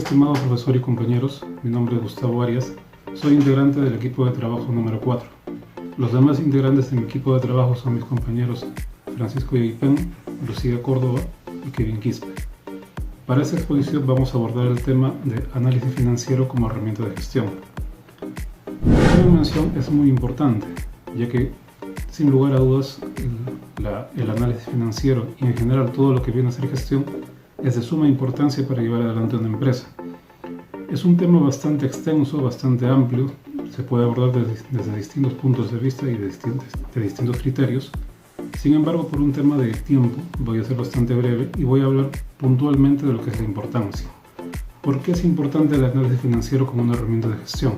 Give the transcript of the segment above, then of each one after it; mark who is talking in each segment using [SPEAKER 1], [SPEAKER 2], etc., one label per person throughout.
[SPEAKER 1] estimado profesor y compañeros, mi nombre es Gustavo Arias, soy integrante del equipo de trabajo número 4. Los demás integrantes de mi equipo de trabajo son mis compañeros Francisco Yaipen, Lucía Córdoba y Kevin Quispe. Para esta exposición vamos a abordar el tema de análisis financiero como herramienta de gestión. Esta mención es muy importante, ya que sin lugar a dudas el análisis financiero y en general todo lo que viene a ser gestión es de suma importancia para llevar adelante una empresa. Es un tema bastante extenso, bastante amplio, se puede abordar desde distintos puntos de vista y de distintos criterios. Sin embargo, por un tema de tiempo, voy a ser bastante breve y voy a hablar puntualmente de lo que es la importancia. ¿Por qué es importante el análisis financiero como una herramienta de gestión?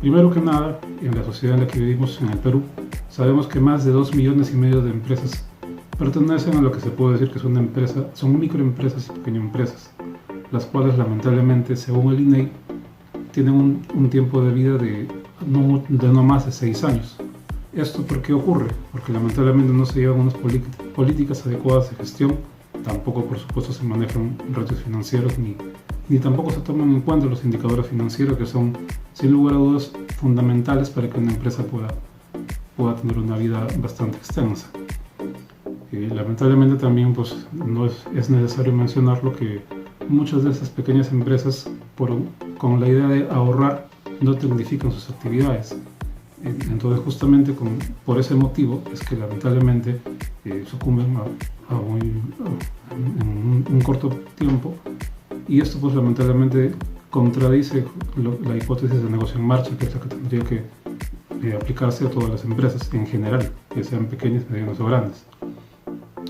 [SPEAKER 1] Primero que nada, en la sociedad en la que vivimos en el Perú, sabemos que más de 2,5 millones de empresas pertenecen a lo que se puede decir que son microempresas y pequeñoempresas, las cuales lamentablemente, según el INEI, tienen un tiempo de vida de no más de 6 años. ¿Esto por qué ocurre? Porque lamentablemente no se llevan unas políticas adecuadas de gestión, tampoco por supuesto se manejan ratios financieros ni tampoco se toman en cuenta los indicadores financieros que son sin lugar a dudas fundamentales para que una empresa pueda tener una vida bastante extensa. Lamentablemente también pues, no es necesario mencionarlo que muchas de estas pequeñas empresas con la idea de ahorrar no tecnifican sus actividades. Entonces justamente por ese motivo es que lamentablemente sucumben en un corto tiempo, y esto pues lamentablemente contradice la hipótesis de negocio en marcha, que es la que tendría que aplicarse a todas las empresas en general, que sean pequeñas, medianas o grandes.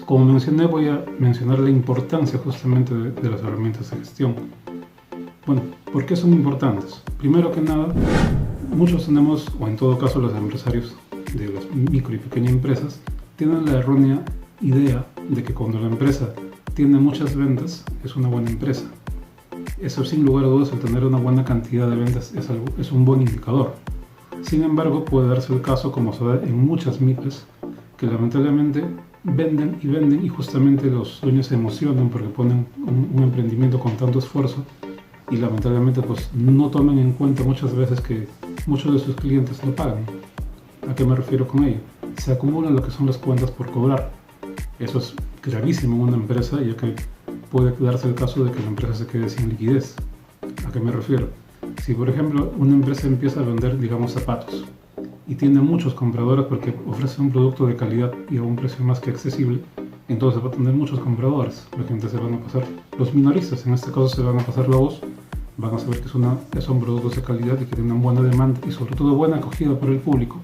[SPEAKER 1] Como mencioné, voy a mencionar la importancia justamente de las herramientas de gestión. Bueno, ¿por qué son importantes? Primero que nada, muchos tenemos, o en todo caso los empresarios de las micro y pequeñas empresas, tienen la errónea idea de que cuando la empresa tiene muchas ventas, es una buena empresa. Eso sin lugar a dudas, el tener una buena cantidad de ventas es un buen indicador. Sin embargo, puede darse el caso, como se da en muchas MIPES, que lamentablemente venden y justamente los dueños se emocionan porque ponen un emprendimiento con tanto esfuerzo y lamentablemente pues no toman en cuenta muchas veces que muchos de sus clientes no pagan. ¿A qué me refiero con ello? Se acumulan lo que son las cuentas por cobrar. Eso es gravísimo en una empresa, ya que puede darse el caso de que la empresa se quede sin liquidez. ¿A qué me refiero? Si por ejemplo una empresa empieza a vender, digamos, zapatos y tiene muchos compradores porque ofrece un producto de calidad y a un precio más que accesible, entonces va a tener muchos compradores. La gente se van a pasar, los minoristas en este caso se van a pasar la voz, van a saber que son productos de calidad y que tienen buena demanda y sobre todo buena acogida por el público.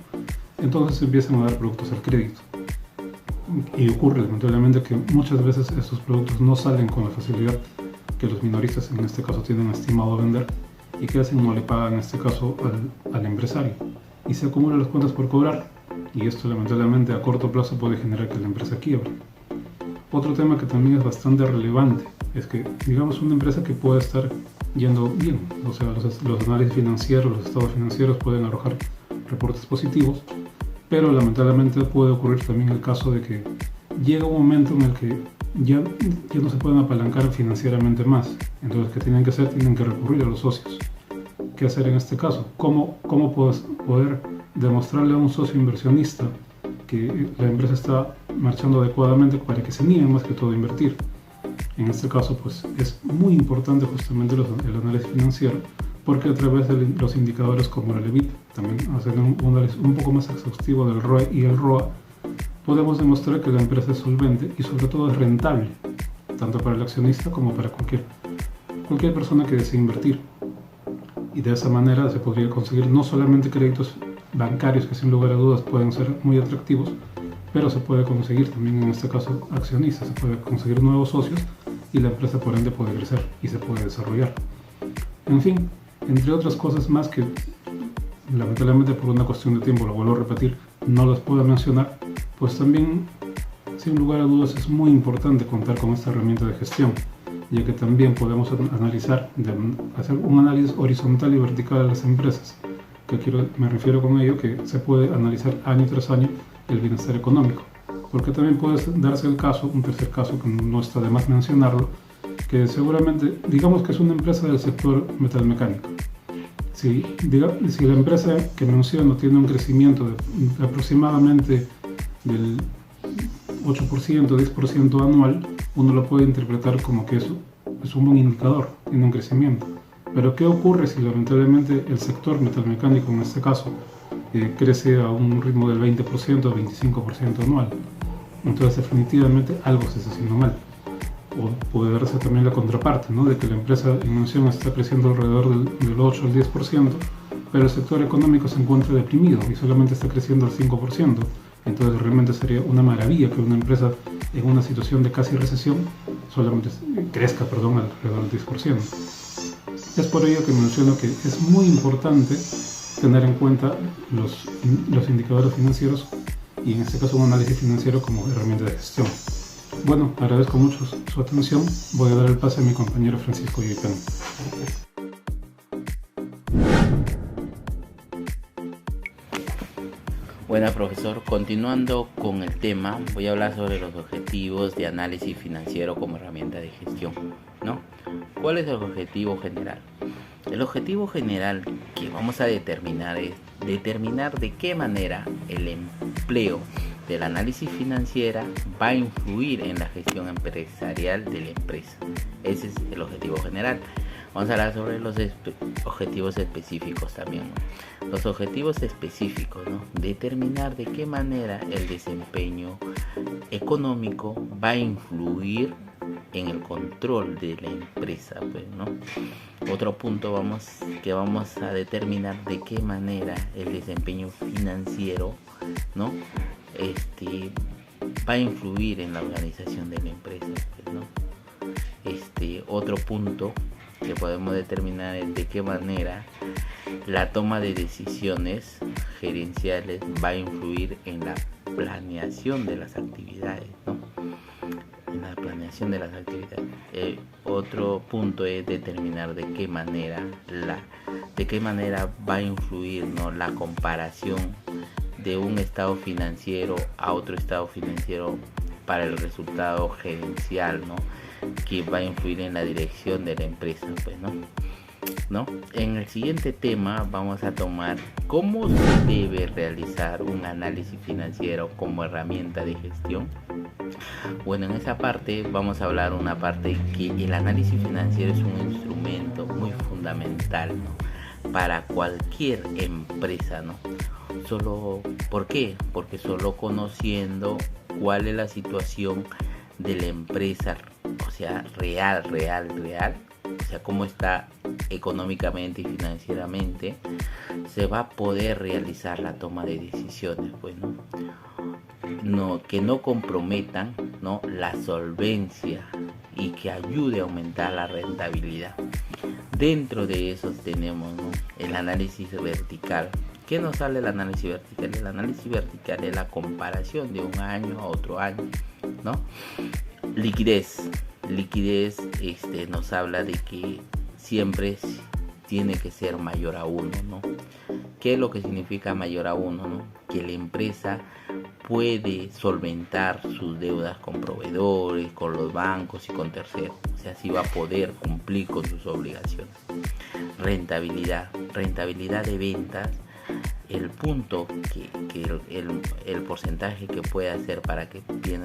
[SPEAKER 1] Entonces se empiezan a dar productos al crédito. Y ocurre lamentablemente que muchas veces estos productos no salen con la facilidad que los minoristas en este caso tienen estimado vender, y que hacen, no le pagan en este caso al empresario y se acumulan las cuentas por cobrar, y esto lamentablemente a corto plazo puede generar que la empresa quiebre. Otro tema que también es bastante relevante es que, digamos, una empresa que puede estar yendo bien, o sea, los análisis financieros, los estados financieros pueden arrojar reportes positivos, pero lamentablemente puede ocurrir también el caso de que llega un momento en el que ya no se pueden apalancar financieramente más. Entonces, ¿qué tienen que hacer? Tienen que recurrir a los socios. ¿Qué hacer en este caso? ¿Cómo poder demostrarle a un socio inversionista que la empresa está marchando adecuadamente para que se nieguen más que todo a invertir? En este caso, pues es muy importante justamente el análisis financiero, porque a través de los indicadores como el EBIT, también hacer un análisis un poco más exhaustivo del ROE y el ROA, podemos demostrar que la empresa es solvente y sobre todo es rentable, tanto para el accionista como para cualquier persona que desee invertir. Y de esa manera se podría conseguir no solamente créditos bancarios, que sin lugar a dudas pueden ser muy atractivos, pero se puede conseguir también en este caso accionistas, se puede conseguir nuevos socios y la empresa por ende puede crecer y se puede desarrollar. En fin, entre otras cosas más que lamentablemente por una cuestión de tiempo, lo vuelvo a repetir, no las puedo mencionar, pues también sin lugar a dudas es muy importante contar con esta herramienta de gestión, ya que también podemos hacer un análisis horizontal y vertical de las empresas. Me refiero con ello que se puede analizar año tras año el bienestar económico, porque también puede darse el caso, un tercer caso que no está de más mencionarlo, que seguramente, digamos que es una empresa del sector metalmecánico. Si la empresa que menciono tiene un crecimiento de aproximadamente del 8%, 10% anual, uno lo puede interpretar como que eso es un buen indicador, tiene un crecimiento. Pero ¿qué ocurre si lamentablemente el sector metalmecánico, en este caso, crece a un ritmo del 20% o 25% anual? Entonces definitivamente algo se está haciendo mal. O puede darse también la contraparte, ¿no? De que la empresa en mención está creciendo alrededor del 8 al 10%, pero el sector económico se encuentra deprimido y solamente está creciendo al 5%. Entonces realmente sería una maravilla que una empresa en una situación de casi recesión solamente crezca alrededor del 10%. Es por ello que menciono que es muy importante tener en cuenta los indicadores financieros y en este caso un análisis financiero como herramienta de gestión. Bueno, agradezco mucho su atención. Voy a dar el pase a mi compañero Francisco Yepén.
[SPEAKER 2] Bueno, profesor, continuando con el tema, voy a hablar sobre los objetivos de análisis financiero como herramienta de gestión, ¿no? ¿Cuál es el objetivo general? El objetivo general que vamos a determinar es determinar de qué manera el empleo del análisis financiero va a influir en la gestión empresarial de la empresa. Ese es el objetivo general. Vamos a hablar sobre los objetivos específicos también, ¿no? Los objetivos específicos, ¿no? Determinar de qué manera el desempeño económico va a influir en el control de la empresa, pues, ¿no? Otro punto que vamos a determinar de qué manera el desempeño financiero, ¿no? Va a influir en la organización de la empresa, pues, ¿no? Otro punto que podemos determinar es de qué manera la toma de decisiones gerenciales va a influir en la planeación de las actividades, ¿no? En la planeación de las actividades. Otro punto es determinar de qué manera va a influir, ¿no? La comparación de un estado financiero a otro estado financiero para el resultado gerencial, ¿no? Que va a influir en la dirección de la empresa, pues, ¿no? En el siguiente tema vamos a tomar cómo se debe realizar un análisis financiero como herramienta de gestión. Bueno, en esa parte vamos a hablar una parte que el análisis financiero es un instrumento muy fundamental, ¿no? Para cualquier empresa, ¿no? ¿Por qué? Porque solo conociendo cuál es la situación de la empresa, o sea, real, o sea, cómo está económicamente y financieramente, se va a poder realizar la toma de decisiones, pues, que no comprometan, ¿no? La solvencia y que ayude a aumentar la rentabilidad. Dentro de esos tenemos, ¿no? El análisis vertical. ¿Qué nos sale el análisis vertical? El análisis vertical es la comparación de un año a otro año, ¿no? Liquidez nos habla de que siempre tiene que ser mayor a 1, ¿no? ¿Qué es lo que significa mayor a 1, ¿no? Que la empresa puede solventar sus deudas con proveedores, con los bancos y con terceros. O sea, así va a poder cumplir con sus obligaciones. Rentabilidad de ventas. El punto el porcentaje que puede hacer para que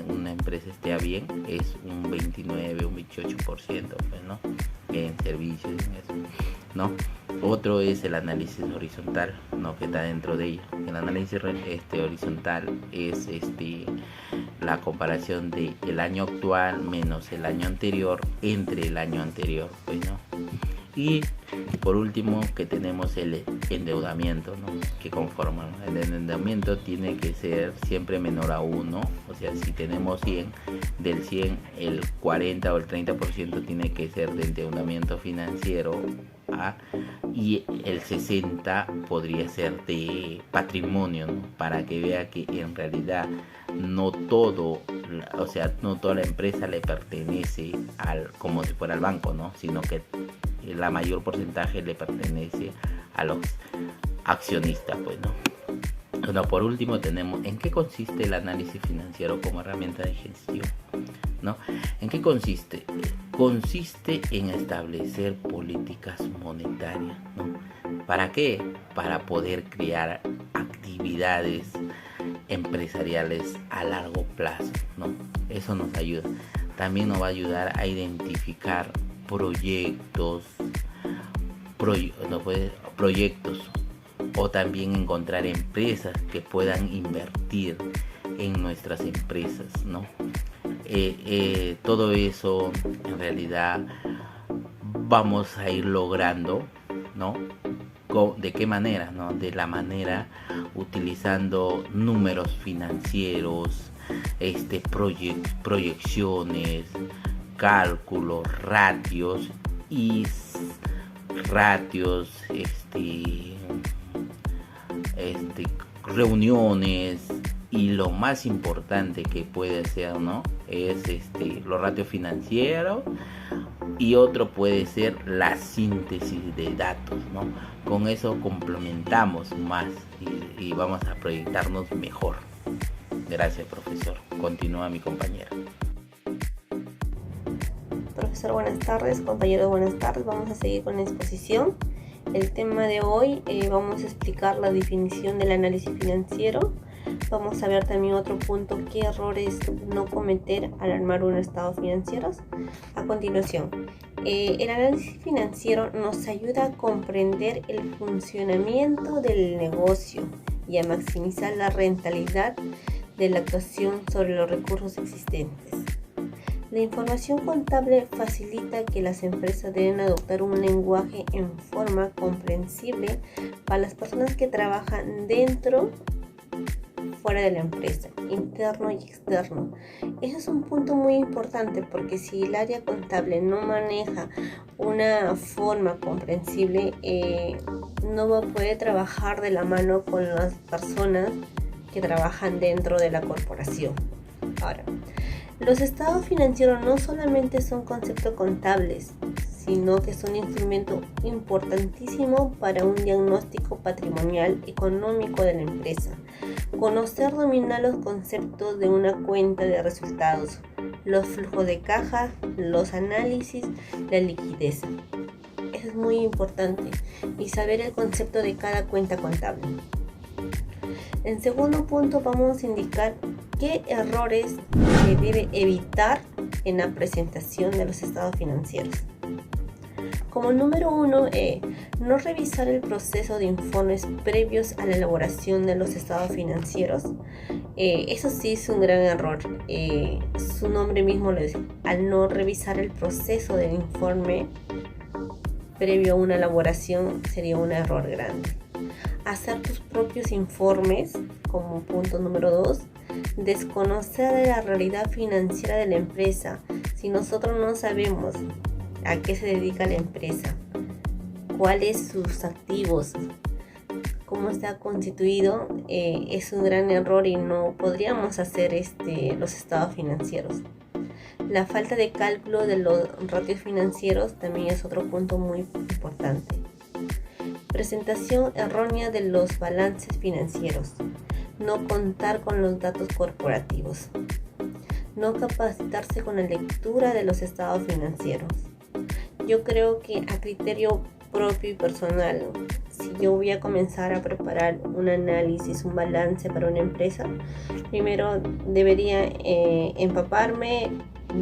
[SPEAKER 2] una empresa esté bien es un 29, un 28%, pues, ¿no? En servicios, en eso, ¿no? Otro es el análisis horizontal, ¿no? Que está dentro de ella. El análisis horizontal es la comparación de el año actual menos el año anterior entre el año anterior, pues, ¿no? Y por último que tenemos el endeudamiento, ¿no? Que conforma, ¿no? El endeudamiento tiene que ser siempre menor a 1, o sea, si tenemos 100, del 100 el 40 o el 30% tiene que ser de endeudamiento financiero, y el 60 podría ser de patrimonio, ¿no? Para que vea que en realidad no toda la empresa le pertenece como si fuera al banco, ¿no? Sino que la mayor porcentaje le pertenece a los accionistas, pues, ¿no? Bueno, por último tenemos en qué consiste el análisis financiero como herramienta de gestión, ¿no? ¿En qué consiste? consiste en establecer políticas monetarias, ¿no? ¿Para qué? Para poder crear actividades empresariales a largo plazo, ¿no? Eso nos ayuda. También nos va a ayudar a identificar proyectos, proyectos o también encontrar empresas que puedan invertir en nuestras empresas, ¿no? Todo eso en realidad vamos a ir logrando, ¿no? ¿De qué manera? ¿No? De la manera utilizando números financieros, proyecciones, cálculos, ratios, reuniones, y lo más importante que puede ser, ¿no? Es los ratios financieros, y otro puede ser la síntesis de datos, ¿no? Con eso complementamos más y vamos a proyectarnos mejor. Gracias, profesor. Continúa mi compañera.
[SPEAKER 3] Profesor, buenas tardes. Compañeros, buenas tardes. Vamos a seguir con la exposición. El tema de hoy, vamos a explicar la definición del análisis financiero. Vamos a ver también otro punto, qué errores no cometer al armar un estado financiero. A continuación, el análisis financiero nos ayuda a comprender el funcionamiento del negocio y a maximizar la rentabilidad de la actuación sobre los recursos existentes. La información contable facilita que las empresas deben adoptar un lenguaje en forma comprensible para las personas que trabajan dentro, fuera de la empresa, interno y externo. Ese es un punto muy importante, porque si el área contable no maneja una forma comprensible, no va a poder trabajar de la mano con las personas que trabajan dentro de la corporación. Ahora, los estados financieros no solamente son conceptos contables, sino que son un instrumento importantísimo para un diagnóstico patrimonial económico de la empresa. Dominar los conceptos de una cuenta de resultados, los flujos de caja, los análisis, la liquidez. Eso es muy importante, y saber el concepto de cada cuenta contable. En segundo punto, vamos a indicar qué errores se debe evitar en la presentación de los estados financieros. Como número 1, no revisar el proceso de informes previos a la elaboración de los estados financieros. Eso sí es un gran error. Su nombre mismo lo dice. Al no revisar el proceso del informe previo a una elaboración, sería un error grande. Hacer tus propios informes, como punto número 2. Desconocer la realidad financiera de la empresa. Si nosotros no sabemos a qué se dedica la empresa, cuáles sus activos, cómo está constituido, es un gran error y no podríamos hacer los estados financieros. La falta de cálculo de los ratios financieros también es otro punto muy importante. Presentación errónea de los balances financieros. No contar con los datos corporativos. No capacitarse con la lectura de los estados financieros. Yo creo que a criterio propio y personal, si yo voy a comenzar a preparar un análisis, un balance para una empresa, primero debería empaparme,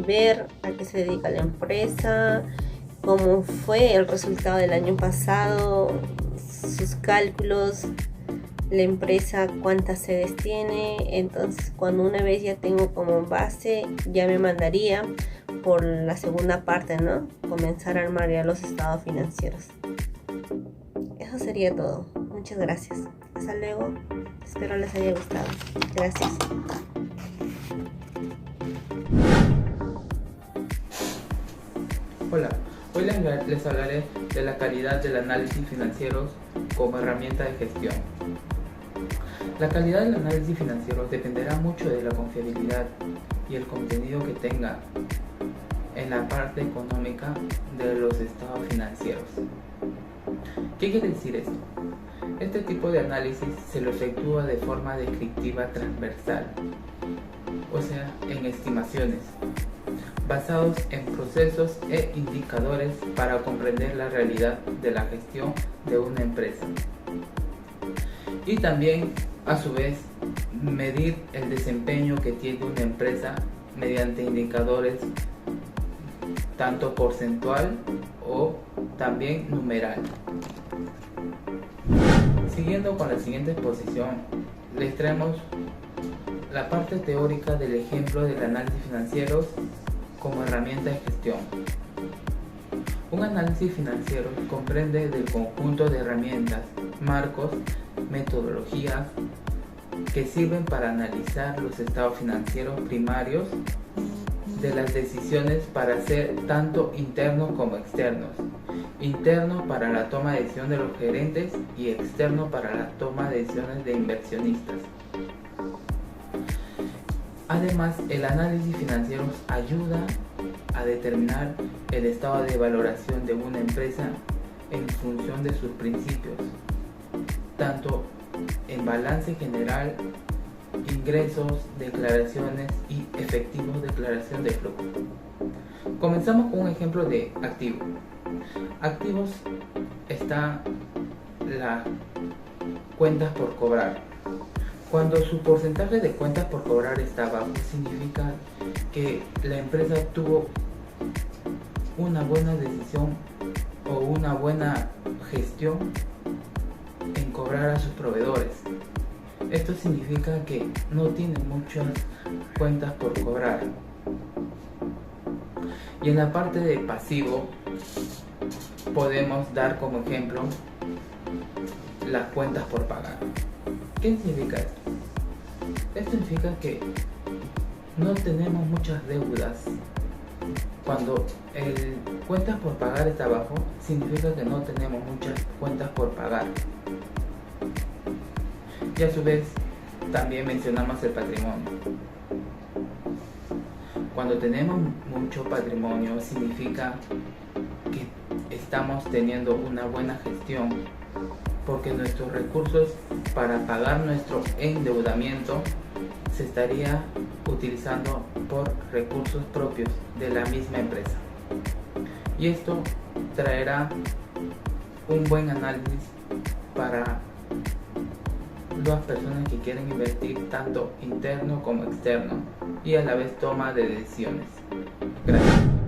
[SPEAKER 3] ver a qué se dedica la empresa, cómo fue el resultado del año pasado, sus cálculos, la empresa cuántas sedes tiene. Entonces, cuando una vez ya tengo como base, ya me mandaría por la segunda parte, ¿no? Comenzar a armar ya los estados financieros. Eso sería todo. Muchas gracias. Hasta luego. Espero les haya gustado. Gracias.
[SPEAKER 4] Hola, hoy les hablaré de la calidad del análisis financiero como herramienta de gestión. La calidad del análisis financiero dependerá mucho de la confiabilidad y el contenido que tenga en la parte económica de los estados financieros. ¿Qué quiere decir esto? Este tipo de análisis se lo efectúa de forma descriptiva transversal, o sea, en estimaciones, basados en procesos e indicadores para comprender la realidad de la gestión de una empresa. Y también, a su vez, medir el desempeño que tiene una empresa mediante indicadores tanto porcentual o también numeral. Siguiendo con la siguiente exposición, les traemos la parte teórica del ejemplo del análisis financiero como herramienta de gestión. Un análisis financiero comprende del conjunto de herramientas, marcos, metodologías que sirven para analizar los estados financieros primarios de las decisiones para ser tanto internos como externos. Interno para la toma de decisión de los gerentes y externo para la toma de decisiones de inversionistas. Además, el análisis financiero ayuda a determinar el estado de valoración de una empresa en función de sus principios, tanto en balance general, ingresos, declaraciones y efectivos, declaración de flujo. Comenzamos con un ejemplo de activo. Activos está las cuentas por cobrar. Cuando su porcentaje de cuentas por cobrar está bajo, significa que la empresa tuvo una buena decisión o una buena gestión en cobrar a sus proveedores. Esto significa que no tiene muchas cuentas por cobrar. Y en la parte de pasivo podemos dar como ejemplo las cuentas por pagar. ¿Qué significa esto? Esto significa que no tenemos muchas deudas. Cuando el cuentas por pagar está abajo, significa que no tenemos muchas cuentas por pagar. Y a su vez, también mencionamos el patrimonio. Cuando tenemos mucho patrimonio, significa que estamos teniendo una buena gestión, porque nuestros recursos para pagar nuestro endeudamiento se estaría utilizando por recursos propios de la misma empresa. Y esto traerá un buen análisis para las personas que quieren invertir tanto interno como externo y a la vez toma de decisiones. Gracias.